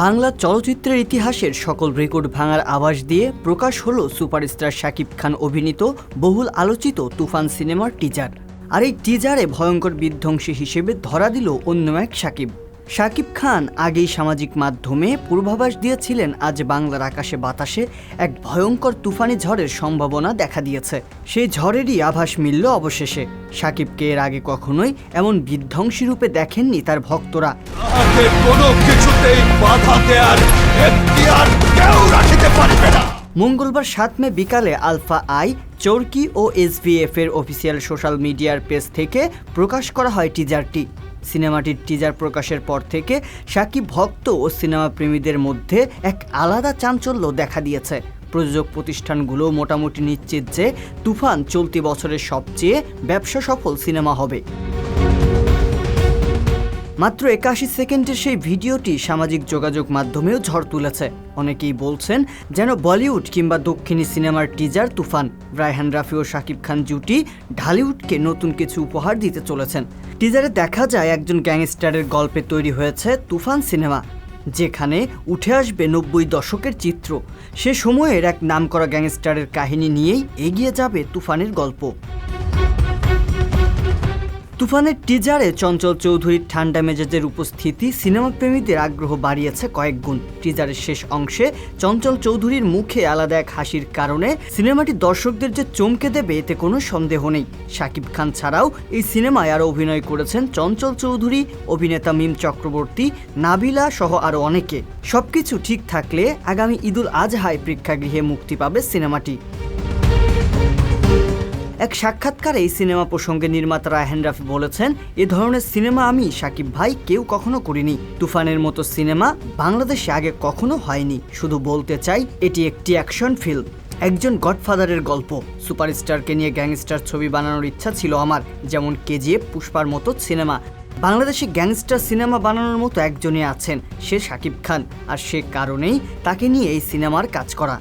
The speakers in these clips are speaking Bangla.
বাংলা চলচ্চিত্রের ইতিহাসের সকল রেকর্ড ভাঙার আভাস দিয়ে প্রকাশ হলো সুপারস্টার শাকিব খান অভিনীত বহুল আলোচিত তুফান সিনেমার টিজার। আর এই টিজারে ভয়ঙ্কর বিধ্বংসী হিসেবে ধরা দিল অন্য এক শাকিব খান আগেই সামাজিক মাধ্যমে পূর্বাভাস দিয়েছিলেন আজ বাংলার আকাশে বাতাসে এক ভয়ঙ্কর তুফানি ঝড়ের সম্ভাবনা দেখা দিয়েছে। সেই ঝড়েরই আভাস মিলল অবশেষে। শাকিবকে এর আগে কখনোই এমন বিধ্বংসী রূপে দেখেননি তার ভক্তরা। মঙ্গলবার 7 মে বিকালে আলফা আই, চরকি ও SVF এর অফিসিয়াল সোশ্যাল মিডিয়ার পেজ থেকে প্রকাশ করা হয় টিজারটি। সিনেমাটির টিজার প্রকাশের পর থেকে শাকিব ভক্ত ও সিনেমা প্রেমীদের মধ্যে এক আলাদা চাঞ্চল্য দেখা দিয়েছে। প্রযোজক প্রতিষ্ঠানগুলো মোটামুটি নিশ্চিত যে তুফান চলতি বছরের সবচেয়ে ব্যবসা সফল সিনেমা হবে। মাত্র 81 সেকেন্ডের সেই ভিডিওটি সামাজিক যোগাযোগ মাধ্যমেও ঝড় তুলেছে। অনেকেই বলছেন যেন বলিউড কিংবা দক্ষিণী সিনেমার টিজার তুফান। রায়হান রাফি ও শাকিব খান জুটি ঢালিউডকে নতুন কিছু উপহার দিতে চলেছেন। টিজারে দেখা যায় একজন গ্যাংস্টারের গল্পে তৈরি হয়েছে তুফান সিনেমা, যেখানে উঠে আসবে 90 দশকের চিত্র। সে সময়ের এক নামকরা গ্যাংস্টারের কাহিনী নিয়েই এগিয়ে যাবে তুফানের গল্প। তুফানের টিজারে চঞ্চল চৌধুরীর ঠান্ডা মেজাজের উপস্থিতি সিনেমা প্রেমীদের আগ্রহ বাড়িয়েছে কয়েক গুণ। টিজারের শেষ অংশে চঞ্চল চৌধুরীর মুখে আলাদা এক হাসির কারণে সিনেমাটি দর্শকদের যে চমকে দেবে এতে কোনো সন্দেহ নেই। শাকিব খান ছাড়াও এই সিনেমায় আরও অভিনয় করেছেন চঞ্চল চৌধুরী, অভিনেতা মিম চক্রবর্তী, নাবিলা সহ আরও অনেকে। সবকিছু ঠিক থাকলে আগামী ঈদুল আজহায় প্রেক্ষাগৃহে মুক্তি পাবে সিনেমাটি। এক সাক্ষাৎকারে এই সিনেমা প্রসঙ্গে নির্মাতা রায়হান রাফি বলেছেন, এ ধরনের সিনেমা আমি শাকিব ভাই কেউ কখনো করিনি। তুফানের মতো সিনেমা বাংলাদেশে আগে কখনো হয়নি। শুধু বলতে চাই এটি একটি অ্যাকশন ফিল্ম, একজন গডফাদারের গল্প। সুপারস্টারকে নিয়ে গ্যাংস্টার ছবি বানানোর ইচ্ছা ছিল আমার, যেমন KGF, পুষ্পার মতো সিনেমা। বাংলাদেশে গ্যাংস্টার সিনেমা বানানোর মতো একজনই আছেন, সে শাকিব খান। আর সে কারণেই তাকে নিয়ে এই সিনেমার কাজ করা।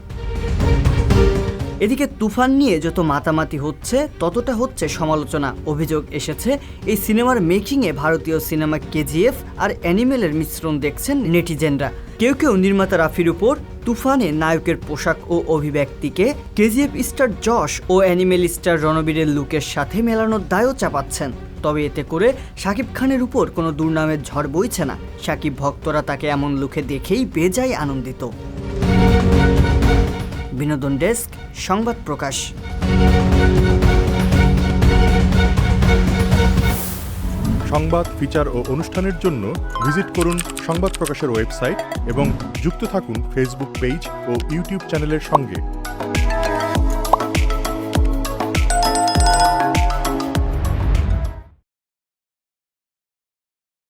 এদিকে তুফান নিয়ে যত মাতামাতি হচ্ছে ততটা হচ্ছে সমালোচনা। অভিযোগ এসেছে এই সিনেমার মেকিংয়ে ভারতীয় সিনেমা KGF আর অ্যানিমেলের মিশ্রণ দেখছেন নেটিজেনরা। কেউ নির্মাতা রাফির উপর তুফানে নায়কের পোশাক ও অভিব্যক্তিকে KGF স্টার যশ ও অ্যানিমেল স্টার রণবীরের লুকের সাথে মেলানোর দায়ও চাপাচ্ছেন। তবে এতে করে শাকিব খানের উপর কোনো দুর্নামের ঝড় বইছে না। শাকিব ভক্তরা তাকে এমন লুকে দেখেই বেজায় আনন্দিত। বিনোদন ডেস্ক, সংবাদ প্রকাশ। সংবাদ, ফিচার ও অনুষ্ঠানের জন্য ভিজিট করুন সংবাদ প্রকাশের ওয়েবসাইট এবং যুক্ত থাকুন ফেসবুক পেজ ও ইউটিউব চ্যানেলের সঙ্গে।